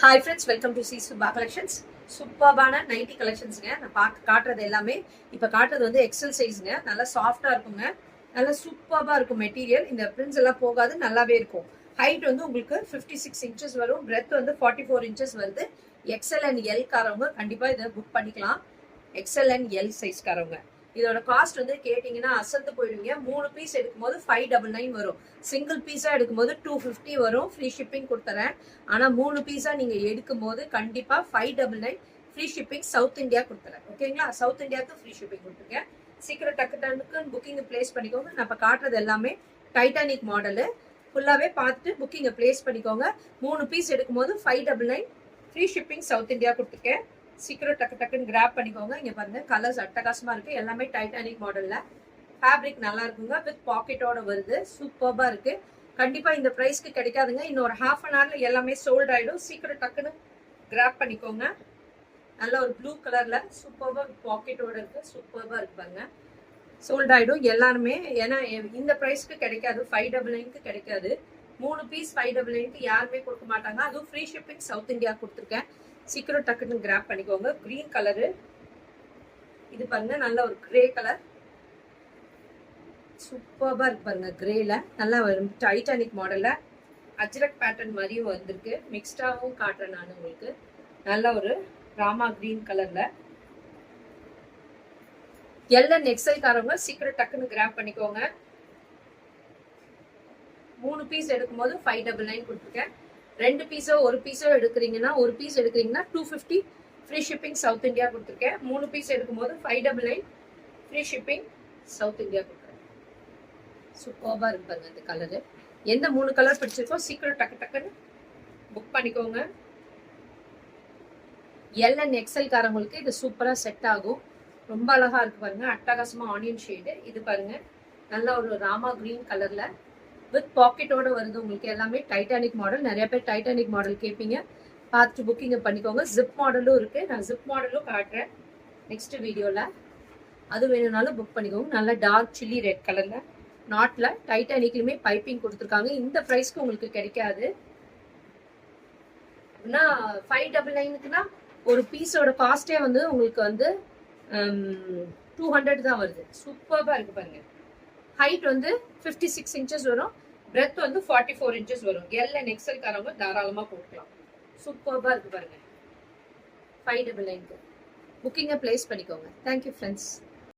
Hi friends, welcome to C Subha collections. சூப்பர்பான nighty கலெக்ஷன்ஸுங்க. நான் காட்டுறது எல்லாமே இப்போ காட்டுறது வந்து எக்ஸல் சைஸுங்க. நல்லா சாஃப்டாக இருக்குங்க. நல்லா சூப்பராக இருக்கும் மெட்டீரியல். இந்த பிரிண்ட்ஸ் எல்லாம் போகாது, நல்லாவே இருக்கும். ஹைட் வந்து உங்களுக்கு 56 இன்ச்சஸ் வரும். பிரெத் வந்து 44 இன்ச்சஸ் வருது. எக்ஸல் அண்ட் எல் காரவங்க கண்டிப்பாக இதை புக் பண்ணிக்கலாம். எக்ஸல் அண்ட் எல் சைஸ் காரவங்க. இதோட காஸ்ட் வந்து கேட்டிங்கன்னா அசந்து போயிடுவீங்க. 3 பீஸ் எடுக்கும்போது 599 வரும். சிங்கிள் பீஸாக எடுக்கும்போது 250 வரும். ஃப்ரீ ஷிப்பிங் கொடுத்துறேன். ஆனால் 3 பீஸாக நீங்கள் எடுக்கும்போது கண்டிப்பாக 599 ஃப்ரீ ஷிப்பிங் சவுத் இந்தியா கொடுத்துறேன். ஓகேங்களா? சவுத் இந்தியாவுக்கு ஃப்ரீ ஷிப்பிங் கொடுத்துருக்கேன். சீக்கிரம் டக்குன்னு புக்கிங்கை பிளேஸ் பண்ணிக்கோங்க. நான் இப்போ காட்டுறது எல்லாமே டைட்டானிக் மாடலு. ஃபுல்லாகவே பார்த்துட்டு புக்கிங்கை பிளேஸ் பண்ணிக்கோங்க. 3 பீஸ் எடுக்கும்போது 599 ஃப்ரீ ஷிப்பிங் சவுத் இந்தியா கொடுத்துருக்கேன். சீக்கிரம் டக்குன்னு கிராப் பண்ணிக்கோங்க. இங்க பாருங்க, கலர்ஸ் அட்டகாசமா இருக்கு. எல்லாமே டைட்டானிக் மாடல்ல. ஃபேப்ரிக் நல்லா இருக்குங்க. வித் பாக்கெட்டோட வருது. சூப்பர்பா இருக்கு. கண்டிப்பா இந்த பிரைஸ்க்கு கிடைக்காதுங்க. இன்னொரு ஹாஃப் அன் ஹவர்ல எல்லாமே சோல்ட் ஆயிடும். சீக்கிரம் டக்குன்னு கிராப் பண்ணிக்கோங்க. நல்ல ஒரு ப்ளூ கலர்ல சூப்பர்பா பாக்கெட்டோட இருக்கு. சூப்பர்பா இருக்கு பாருங்க. சோல்ட் ஆயிடும் எல்லாருமே. ஏன்னா இந்த பிரைஸ்க்கு கிடைக்காது. 599க்கு கிடைக்காது. 3 பீஸ் 599க்கு யாருமே கொடுக்க மாட்டாங்க. அதுவும் ஃப்ரீ ஷிப்பிங் சவுத் இந்தியா கொடுத்துருக்கேன். சீக்கிரம் டக்குன்னு கிராப் பண்ணிக்கோங்க. Green colour. இது பாருங்க, நல்ல ஒரு கிரே கலர். சூப்பர்பா இருக்கு பாருங்க. கிரேல நல்லா வரும். டைட்டானிக் மாடல்ல அஜ்ரக் பேட்டர்ன் மாதிரியும் வந்திருக்கு. மிக்ஸ்டாவும் காட்டுறேன் நான் உங்களுக்கு. நல்ல ஒரு ராமா கிரீன் கலர்ல. எல்என் எக்ஸல் காரவங்க சீக்கிரம் டக்குன்னு கிராப் பண்ணிக்கோங்க. 3 பீஸ் எடுக்கும்போது 599 கொடுத்துருக்கேன். 2 பீஸோ 1 பீஸோ எடுக்கிறீங்கன்னா 1 பீஸ் எடுக்கிறீங்கன்னா 250 ஃப்ரீ ஷிப்பிங் சவுத் இந்தியா கொடுத்துருக்கேன். 3 பீஸ் எடுக்கும்போது 599 ஃப்ரீ ஷிப்பிங் சவுத் இந்தியா கொடுத்துருக்கேன். சூப்பர்பா இருக்கு பாருங்க இந்த கலரு. எந்த 3 கலர் பிடிச்சிருக்கோ சீக்கிரம் டக்குன்னு புக் பண்ணிக்கோங்க. எல்என் எக்ஸல் காரங்களுக்கு இது சூப்பரா செட் ஆகும். ரொம்ப அழகா இருக்கு பாருங்க. அட்டகாசமா ஆனியன் ஷேடு. இது பாருங்க, நல்ல ஒரு ராமா கிரீன் கலர்ல வித் பாக்கெட்டோட வருது. உங்களுக்கு எல்லாமே டைட்டானிக் மாடல். நிறைய பேர் டைட்டானிக் மாடல் கேட்பீங்க. பார்த்து புக்கிங் பண்ணிக்கோங்க. ஜிப் மாடலும் இருக்கு. நான் ஜிப் மாடலும் காட்டுறேன் நெக்ஸ்ட் வீடியோல. அது வேணும்னாலும் புக் பண்ணிக்கோங்க. நல்ல டார்க் சில்லி ரெட் கலர்ல நாட்ல டைட்டானிக்லயுமே பைப்பிங் கொடுத்துருக்காங்க. இந்த பிரைஸ்க்கு உங்களுக்கு கிடைக்காது. 599க்குன்னா ஒரு பீஸோட காஸ்டே வந்து உங்களுக்கு வந்து 200 தான் வருது. சூப்பர்பா இருக்கு பாருங்க. ஹைட் வந்து 56 இன்ச்சஸ் வரும். பிரெத் வந்து 44 இன்ச்சஸ் வரும். எல் அண்ட் எக்ஸல் காரவங்க தாராளமா போட்டுக்கலாம். சூப்பர்பா இருக்கு பாருங்க. 599க்கு புக்கிங்கை பிளேஸ் பண்ணிக்கோங்க. Thank you friends.